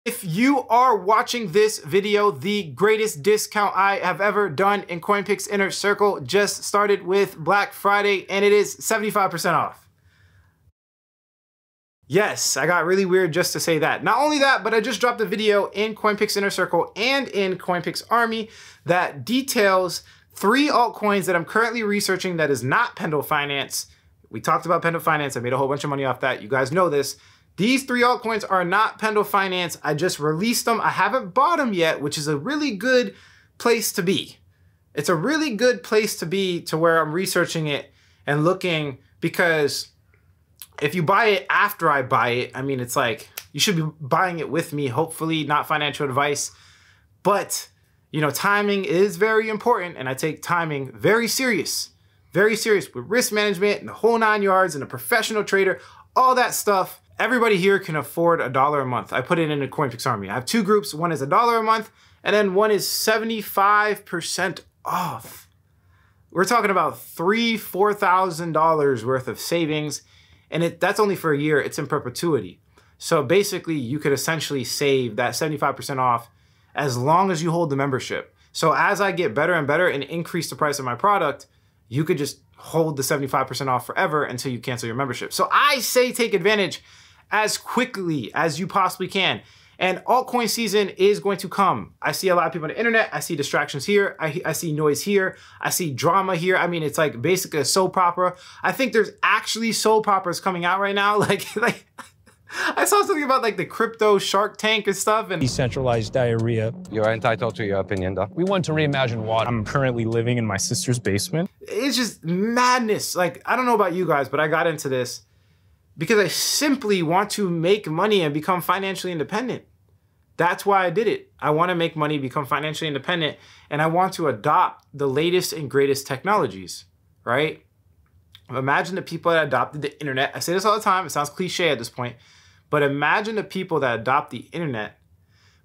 If you are watching this video, the greatest discount I have ever done in CoinPix Inner Circle just started with Black Friday, and it is 75% off. Yes, I got really weird just to say that. Not only that, but I just dropped a video in CoinPix Inner Circle and in CoinPix Army that details 3 altcoins that I'm currently researching that is not Pendle Finance. We talked about Pendle Finance. I made a whole bunch of money off that. You guys know this. These 3 altcoins are not Pendle Finance. I just released them. I haven't bought them yet, which is a really good place to be. It's a really good place to be to where I'm researching it and looking, because if you buy it after I buy it, I mean, it's like you should be buying it with me, hopefully, not financial advice. But, you know, timing is very important, and I take timing very serious with risk management and the whole 9 yards and a professional trader, all that stuff. Everybody here can afford $1 a month. I put it in a CoinPix Army. I have 2 groups. One is $1 a month, and then one is 75% off. We're talking about $3,000, $4,000 worth of savings, and that's only for a year. It's in perpetuity. So basically, you could essentially save that 75% off as long as you hold the membership. So as I get better and better and increase the price of my product, you could just hold the 75% off forever until you cancel your membership. So I say take advantage as quickly as you possibly can. And altcoin season is going to come. I see a lot of people on the internet. I see distractions here. I see noise here. I see drama here. I mean, it's like basically a soap opera. I think there's actually soap operas coming out right now. Like I saw something about like the crypto Shark Tank and stuff. And decentralized diarrhea. You're entitled to your opinion, though. We want to reimagine water. I'm currently living in my sister's basement. It's just madness. Like, I don't know about you guys, but I got into this because I simply want to make money and become financially independent. That's why I did it. I want to make money, become financially independent, and I want to adopt the latest and greatest technologies, right? Imagine the people that adopted the internet. I say this all the time. It sounds cliche at this point, but imagine the people that adopt the internet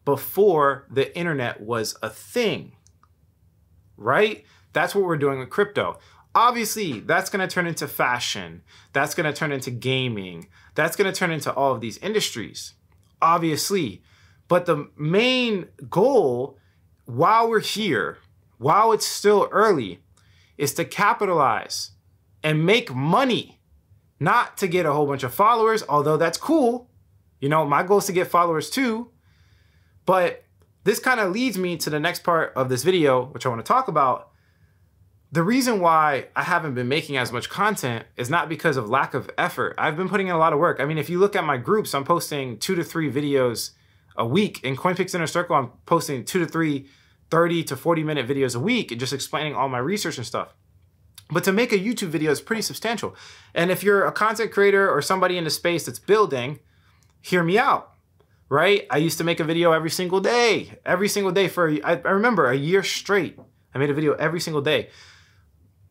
before the internet was a thing, right? That's what we're doing with crypto. Obviously, that's going to turn into fashion. That's going to turn into gaming. That's going to turn into all of these industries, obviously. But the main goal, while we're here, while it's still early, is to capitalize and make money, not to get a whole bunch of followers, although that's cool. You know, my goal is to get followers too. But this kind of leads me to the next part of this video, which I want to talk about. The reason why I haven't been making as much content is not because of lack of effort. I've been putting in a lot of work. I mean, if you look at my groups, I'm posting 2 to 3 videos a week. In CoinPix Inner Circle, I'm posting 2 to 3 30 to 40-minute videos a week and just explaining all my research and stuff. But to make a YouTube video is pretty substantial. And if you're a content creator or somebody in the space that's building, hear me out, right? I used to make a video every single day for, I remember a year straight. I made a video every single day.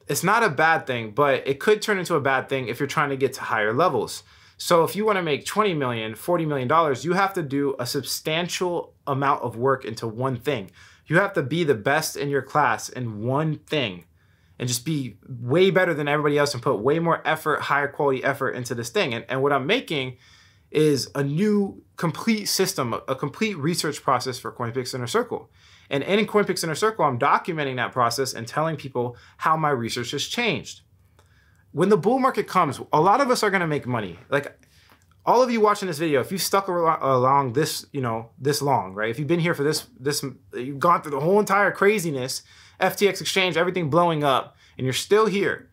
It's not a bad thing, but it could turn into a bad thing if you're trying to get to higher levels. So if you want to make $20 million, $40 million, you have to do a substantial amount of work into one thing. You have to be the best in your class in one thing and just be way better than everybody else and put way more effort, higher quality effort into this thing. And what I'm making is a new complete system, a complete research process for CoinPix Inner Circle. And in CoinPix Inner Circle, I'm documenting that process and telling people how my research has changed. When the bull market comes, a lot of us are gonna make money. Like all of you watching this video, if you stuck along this, you know, this long, right? If you've been here for this, you've gone through the whole entire craziness, FTX exchange, everything blowing up, and you're still here,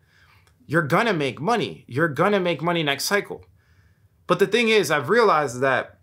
you're gonna make money. You're gonna make money next cycle. But the thing is, I've realized that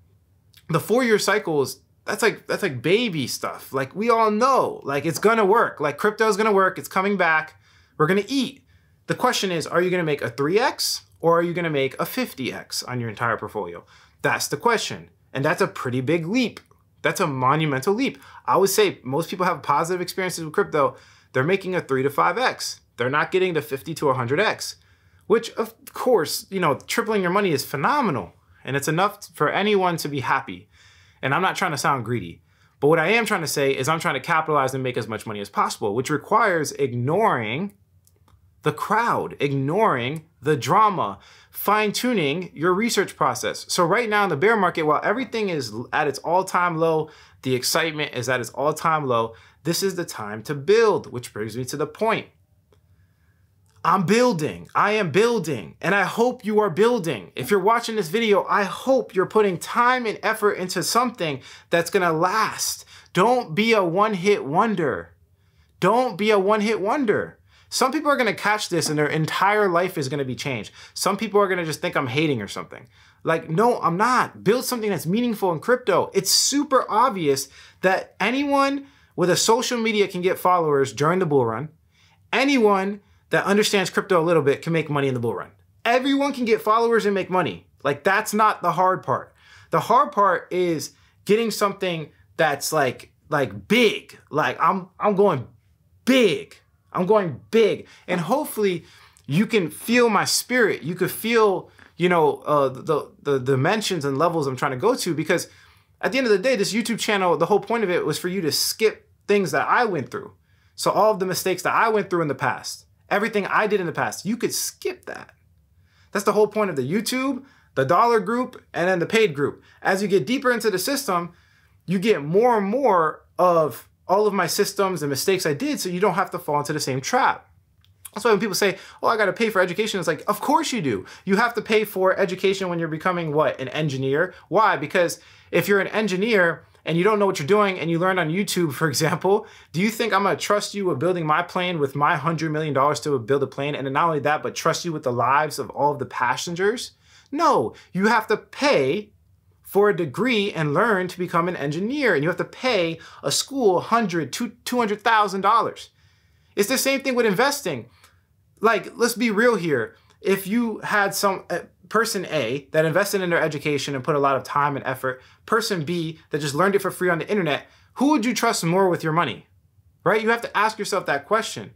the 4-year cycles, that's like baby stuff. Like we all know, like it's gonna work. Like crypto is gonna work. It's coming back. We're gonna eat. The question is, are you gonna make a 3x or are you gonna make a 50x on your entire portfolio? That's the question. And that's a pretty big leap. That's a monumental leap. I would say most people have positive experiences with crypto. They're making a 3 to 5x. They're not getting to 50 to 100x, which of course, you know, tripling your money is phenomenal. And it's enough for anyone to be happy. And I'm not trying to sound greedy, but what I am trying to say is I'm trying to capitalize and make as much money as possible, which requires ignoring the crowd, ignoring the drama, fine-tuning your research process. So right now in the bear market, while everything is at its all-time low, the excitement is at its all-time low, this is the time to build, which brings me to the point. I'm building, I am building, and I hope you are building. If you're watching this video, I hope you're putting time and effort into something that's gonna last. Don't be a one-hit wonder. Don't be a one-hit wonder. Some people are gonna catch this and their entire life is gonna be changed. Some people are gonna just think I'm hating or something. Like, no, I'm not. Build something that's meaningful in crypto. It's super obvious that anyone with a social media can get followers during the bull run. Anyone that understands crypto a little bit can make money in the bull run. Everyone can get followers and make money. Like, that's not the hard part. The hard part is getting something that's like big. Like, I'm going big. I'm going big. And hopefully you can feel my spirit. You could feel, you know, the dimensions and levels I'm trying to go to, because at the end of the day, this YouTube channel, the whole point of it was for you to skip things that I went through. So all of the mistakes that I went through in the past, everything I did in the past, you could skip that. That's the whole point of the YouTube, the dollar group, and then the paid group. As you get deeper into the system, you get more and more of all of my systems and mistakes I did, so you don't have to fall into the same trap. That's why when people say, oh, I got to pay for education, it's like, of course you do. You have to pay for education when you're becoming what? An engineer. Why? Because if you're an engineer and you don't know what you're doing and you learn on YouTube, for example, do you think I'm going to trust you with building my plane with my $100 million to build a plane? And then not only that, but trust you with the lives of all of the passengers? No, you have to pay for a degree and learn to become an engineer. And you have to pay a school $100,000 to $200,000. It's the same thing with investing. Like, let's be real here. If you had some person A that invested in their education and put a lot of time and effort, person B that just learned it for free on the internet, who would you trust more with your money, right? You have to ask yourself that question.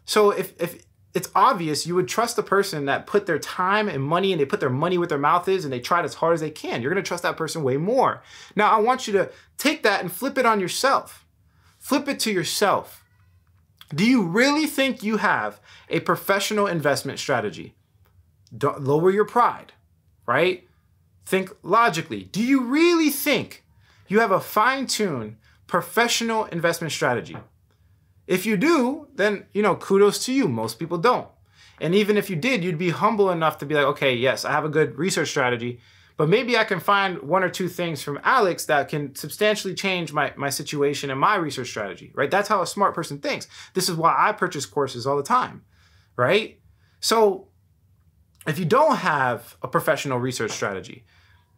So if it's obvious, you would trust the person that put their time and money and they put their money where their mouth is and they tried as hard as they can. You're going to trust that person way more. Now, I want you to take that and flip it on yourself. Flip it to yourself. Do you really think you have a professional investment strategy? Don't lower your pride, right? Think logically. Do you really think you have a fine-tuned professional investment strategy? If you do, then, you know, kudos to you. Most people don't. And even if you did, you'd be humble enough to be like, okay, yes, I have a good research strategy, but maybe I can find one or two things from Alex that can substantially change my situation and my research strategy, right? That's how a smart person thinks. This is why I purchase courses all the time, right? So if you don't have a professional research strategy,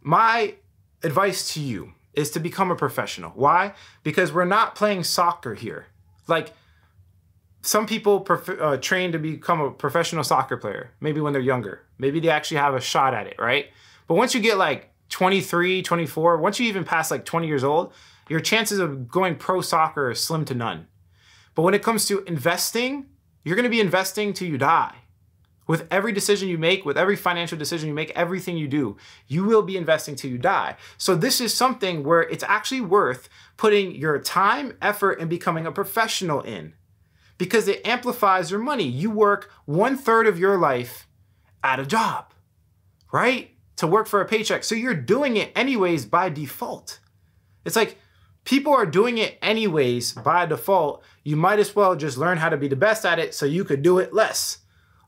my advice to you is to become a professional. Why? Because we're not playing soccer here. Like, some people train to become a professional soccer player, maybe when they're younger. Maybe they actually have a shot at it, right? But once you get like 23, 24, once you even pass like 20 years old, your chances of going pro soccer are slim to none. But when it comes to investing, you're going to be investing till you die. With every decision you make, with every financial decision you make, everything you do, you will be investing till you die. So this is something where it's actually worth putting your time, effort, and becoming a professional in, because it amplifies your money. You work 1/3 of your life at a job, right? To work for a paycheck. So you're doing it anyways by default. It's like people are doing it anyways by default. You might as well just learn how to be the best at it so you could do it less.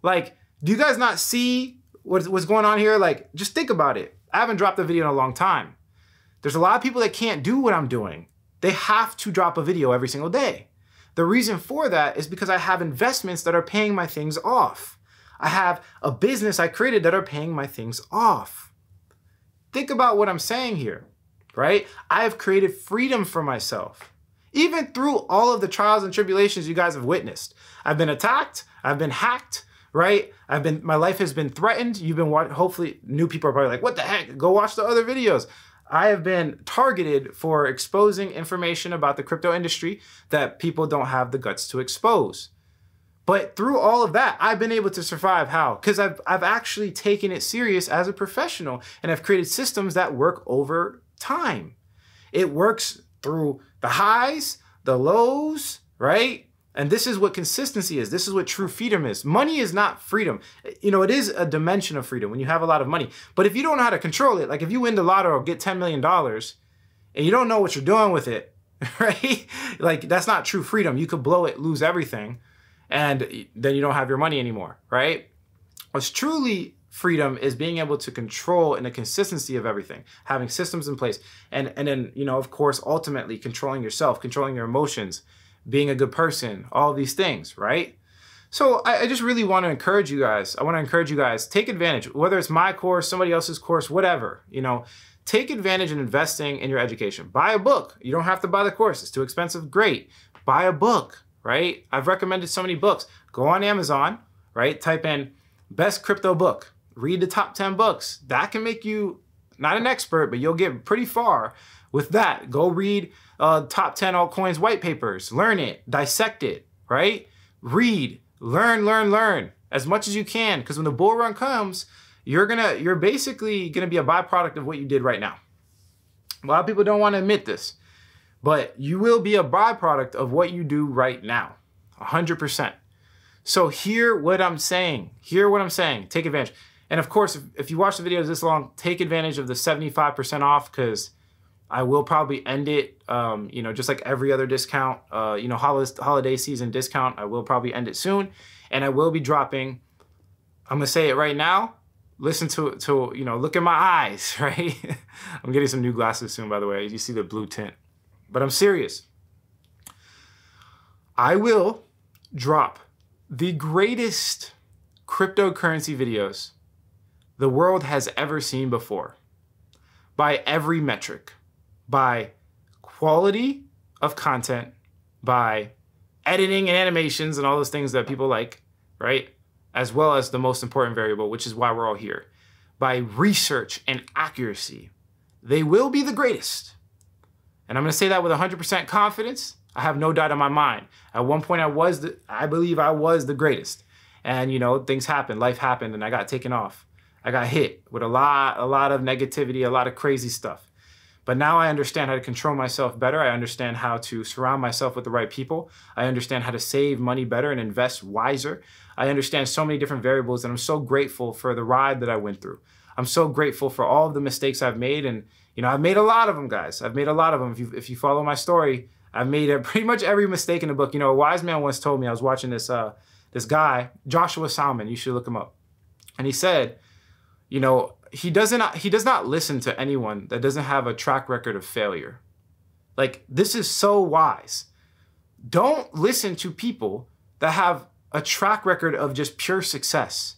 Like, do you guys not see what's going on here? Like, just think about it. I haven't dropped a video in a long time. There's a lot of people that can't do what I'm doing. They have to drop a video every single day. The reason for that is because I have investments that are paying my things off. I have a business I created that are paying my things off. Think about what I'm saying here, right? I have created freedom for myself. Even through all of the trials and tribulations you guys have witnessed. I've been attacked. I've been hacked. Right? My life has been threatened. You've been hopefully new people are probably like, what the heck? Go watch the other videos. I have been targeted for exposing information about the crypto industry that people don't have the guts to expose. But through all of that, I've been able to survive. How? Because I've actually taken it serious as a professional, and I've created systems that work over time. It works through the highs, the lows, right? And this is what consistency is. This is what true freedom is. Money is not freedom. You know, it is a dimension of freedom when you have a lot of money. But if you don't know how to control it, like if you win the lotto or get $10 million and you don't know what you're doing with it, right? Like that's not true freedom. You could blow it, lose everything, and then you don't have your money anymore, right? What's truly freedom is being able to control and the consistency of everything, having systems in place, and then, you know, of course, ultimately controlling yourself, controlling your emotions, being a good person, all of these things, right? So I just really want to encourage you guys. I want to encourage you guys, take advantage, whether it's my course, somebody else's course, whatever, you know, take advantage in investing in your education. Buy a book. You don't have to buy the course. It's too expensive. Great. Buy a book, right? I've recommended so many books. Go on Amazon, right? Type in best crypto book. Read the top 10 books. That can make you not an expert, but you'll get pretty far with that. Go read top 10 altcoins white papers. Learn it, dissect it, right? Read, learn as much as you can, because when the bull run comes, you're basically gonna be a byproduct of what you did right now. A lot of people don't want to admit this, but you will be a byproduct of what you do right now, 100%. So hear what I'm saying. Take advantage. And of course, if you watch the videos this long, take advantage of the 75% off, because I will probably end it, you know, just like every other discount, you know, holiday season discount. I will probably end it soon. And I will be dropping, I'm going to say it right now. Listen to, you know, look at my eyes, right? I'm getting some new glasses soon, by the way. You see the blue tint. But I'm serious. I will drop the greatest cryptocurrency videos the world has ever seen before, by every metric, by quality of content, by editing and animations and all those things that people like, right? As well as the most important variable, which is why we're all here, by research and accuracy. They will be the greatest. And I'm going to say that with 100% confidence. I have no doubt in my mind. At one point, I believe I was the greatest. And, you know, things happened, life happened, and I got taken off. I got hit with a lot of negativity, a lot of crazy stuff. But now I understand how to control myself better. I understand how to surround myself with the right people. I understand how to save money better and invest wiser. I understand so many different variables, and I'm so grateful for the ride that I went through. I'm so grateful for all of the mistakes I've made. And, you know, I've made a lot of them, guys. I've made a lot of them. If you follow my story, I've made pretty much every mistake in the book. You know, a wise man once told me, I was watching this guy, Joshua Salmon, you should look him up. And he said, you know, he does not listen to anyone that doesn't have a track record of failure. Like, this is so wise. Don't listen to people that have a track record of just pure success,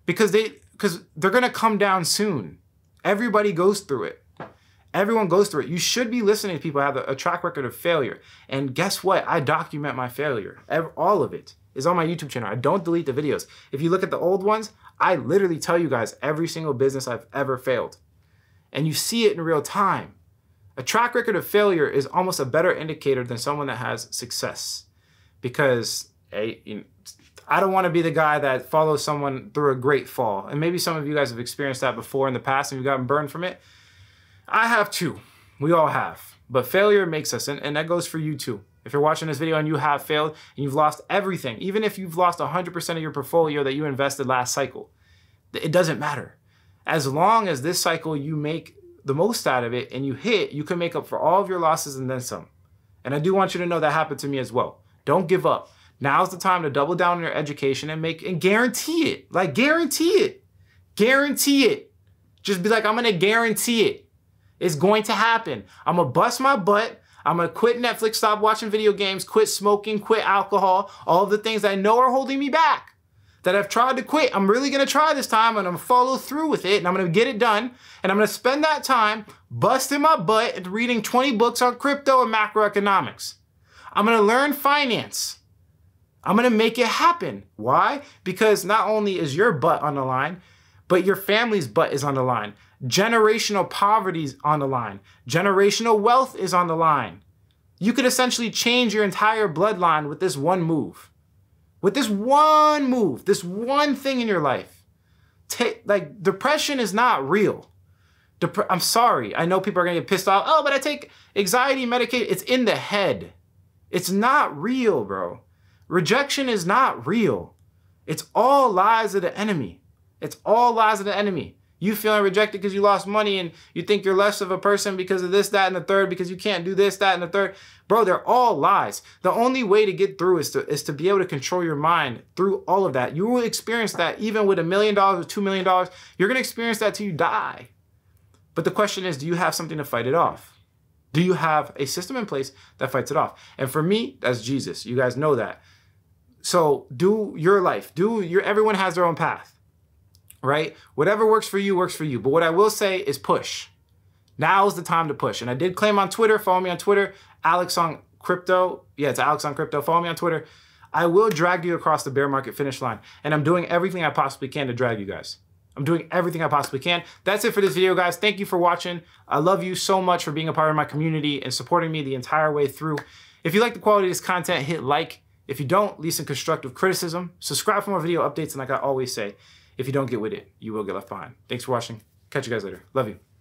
because they're going to come down soon. Everybody goes through it. Everyone goes through it. You should be listening to people who have a track record of failure. And guess what? I document my failure. All of it is on my YouTube channel. I don't delete the videos. If you look at the old ones, I literally tell you guys every single business I've ever failed. And you see it in real time. A track record of failure is almost a better indicator than someone that has success. Because I don't want to be the guy that follows someone through a great fall. And maybe some of you guys have experienced that before in the past and you've gotten burned from it. I have too. We all have. But failure makes us, and that goes for you too. If you're watching this video and you have failed and you've lost everything, even if you've lost 100% of your portfolio that you invested last cycle, it doesn't matter. As long as this cycle you make the most out of it and you can make up for all of your losses and then some. And I do want you to know that happened to me as well. Don't give up. Now's the time to double down on your education and guarantee it. Like, guarantee it. Guarantee it. Just be like, I'm going to guarantee it. It's going to happen. I'm going to bust my butt. I'm going to quit Netflix, stop watching video games, quit smoking, quit alcohol, all of the things that I know are holding me back, that I've tried to quit. I'm really going to try this time, and I'm going to follow through with it, and I'm going to get it done, and I'm going to spend that time busting my butt and reading 20 books on crypto and macroeconomics. I'm going to learn finance. I'm going to make it happen. Why? Because not only is your butt on the line, but your family's butt is on the line. Generational poverty is on the line. Generational wealth is on the line. You could essentially change your entire bloodline with this one move. With this one move, this one thing in your life. Like, depression is not real. I'm sorry. I know people are going to get pissed off. Oh, but I take anxiety medication. It's in the head. It's not real, bro. Rejection is not real. It's all lies of the enemy. It's all lies of the enemy. You feeling rejected because you lost money and you think you're less of a person because of this, that, and the third, because you can't do this, that, and the third. Bro, they're all lies. The only way to get through is to be able to control your mind through all of that. You will experience that even with $1 million or $2 million. You're going to experience that till you die. But the question is, do you have something to fight it off? Do you have a system in place that fights it off? And for me, that's Jesus. You guys know that. So do your life. Everyone has their own path. Right? Whatever works for you, works for you. But what I will say is push. Now is the time to push. And I did claim on Twitter, follow me on Twitter, Alex on Crypto. Yeah, it's Alex on Crypto. Follow me on Twitter. I will drag you across the bear market finish line. And I'm doing everything I possibly can to drag you guys. I'm doing everything I possibly can. That's it for this video, guys. Thank you for watching. I love you so much for being a part of my community and supporting me the entire way through. If you like the quality of this content, hit like. If you don't, leave some constructive criticism. Subscribe for more video updates. And like I always say, if you don't get with it, you will get left behind. Thanks for watching. Catch you guys later. Love you.